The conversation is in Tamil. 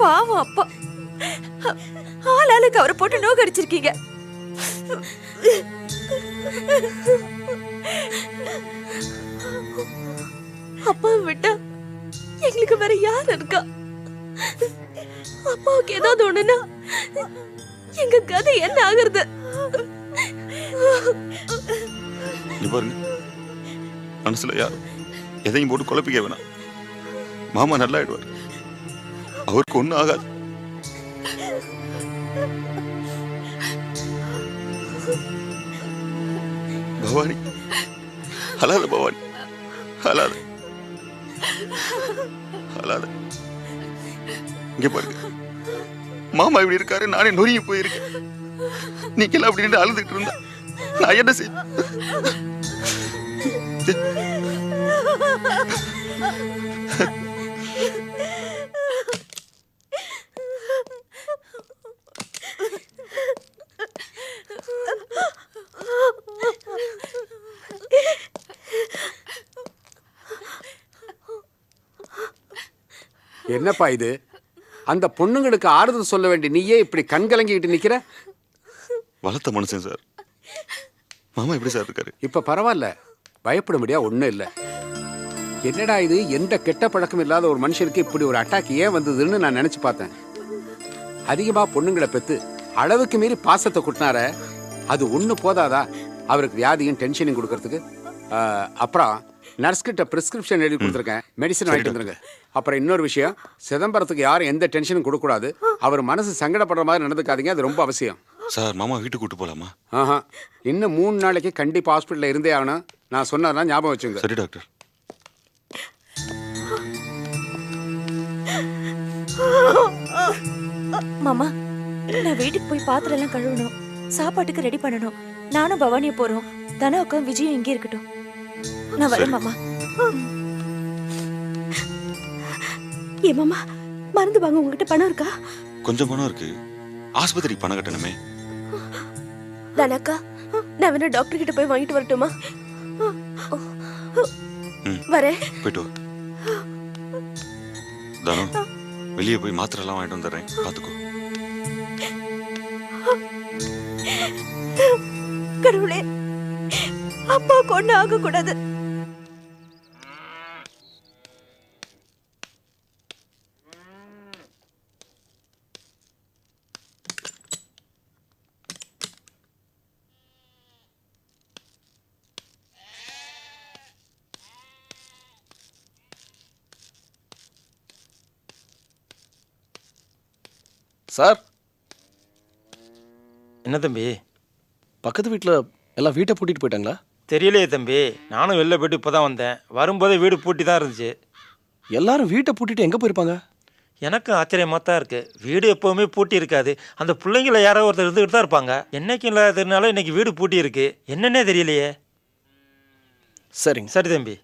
பாவம் அப்பா, ஆளாளுக்கு அவரை போட்டு நோக்கடிச்சிருக்கீங்க. அப்பாவை விட்டா எங்களுக்கு வேற யார் இருக்கா? அப்பாவுக்கு ஏதாவது ஒண்ணுன்னா எங்க கதை என்ன ஆகுறது? பாருங்க, மனசுல யாரும் எதையும் போட்டு குழப்பிக்க வேணாம். மாமா நல்லா ஆயிடுவார், அவருக்கு ஒண்ணும் ஆகாது. பவானி அழாத, பவானி அழாத, அழாத. இங்க பாருங்க, மாமா இப்படி இருக்காரு, நானே நொறுங்கி போயிருக்கேன். நீங்க எல்லாம் அப்படி நின்று அழுதுட்டு இருந்தா நான் என்ன செய்ய? என்னப்பா இது? அந்த பொண்ணுங்களுக்கு ஆறுதல் சொல்ல வேண்டிய நீயே இப்படி கண் கலங்கிட்டு நிக்கிற? வளர்த்த மனுஷன் சார், மாமா எப்படி சார் இருக்காரு? இப்ப பரவாயில்ல, பயப்பட முடியா ஒண்ணும் இல்ல. என்னடா இது, எந்த கெட்ட பழக்கம் இல்லாத ஒரு மனுஷனுக்கு இப்படி ஒரு அட்டாக் ஏன் வந்ததுன்னு நான் நினைச்சு பார்த்தேன். அதிகமா பொண்ணுங்களை பெத்து அளவுக்கு மீறி பாசத்தை குட்டினார, அது ஒண்ணு போதாதா அவருக்கு வியாதியும் டென்ஷனையும் கொடுக்கறதுக்கு? அப்புறம் நர்ஸ் கிட்ட பிரிஸ்கிரிப்ஷன் எழுதி கொடுத்துருக்கேன், மெடிசன் வாங்கிட்டு வந்துருங்க. அப்புறம் இன்னொரு விஷயம், சிதம்பரத்துக்கு யாரும் எந்த டென்ஷனும் கொடுக்கக்கூடாது. அவர் மனசு சங்கடப்படுற மாதிரி நடந்துக்காதீங்க, அது ரொம்ப அவசியம். சார், மாமா வீட்டுக்கு கூட்டு போலாமா? ஆஹா, இன்னும் 3 நாளைக்கு கண்டிப்பா ஹாஸ்பிட்டல்ல இருந்தே ஆகணும். நான் சொன்னதெல்லாம் ஞாபகம் வச்சுங்க. சரி டாக்டர். மாமா, நான் வீட்டுக்கு போய் பாத்திரம் எல்லாம் கழுவணும், சாப்பாட்டுக்கு ரெடி பண்ணணும். நானும் பவானிய போறோம். தனோக்கம் விஜயும் இங்கே இருக்கட்டும். நான் வரேன் மாமா. ஏ மாமா, மருந்து வாங்க உங்ககிட்ட பணம் இருக்கா? கொஞ்சம் பணம் இருக்கு, ஆஸ்பத்திரிக்கு பணம் கட்டணுமே. தனக்கா, நான் வேணா டாக்டர் கிட்ட போய் வாங்கிட்டு வரட்டுமா? வரேன். போயிட்டு வா. தானோ, வெளியே போய் மாத்திரை எல்லாம் வாங்கிட்டு வந்துடுறேன், பாத்துக்கோ. கடவுளே, அப்பாவுக்கு ஒண்ணு ஆக கூடாது. சார். என்ன தம்பி, பக்கத்து வீட்டில் எல்லாம் வீட்டை பூட்டிட்டு போயிட்டாங்களா? தெரியலையே தம்பி, நானும் வெளில போயிட்டு இப்போ தான் வந்தேன். வரும்போதே வீடு பூட்டி தான் இருந்துச்சு. எல்லாரும் வீட்டை பூட்டிட்டு எங்கே போயிருப்பாங்க? எனக்கும் ஆச்சரியமாக தான் இருக்குது. வீடு எப்போவுமே பூட்டி இருக்காது. அந்த பிள்ளைங்கள யாரோ ஒருத்தர் இருந்துக்கிட்டு தான் இருப்பாங்க. என்னைக்கும் இல்லாததுனால இன்னைக்கு வீடு பூட்டி இருக்கு. என்னன்னே தெரியலையே. சரிங்க. சரி தம்பி.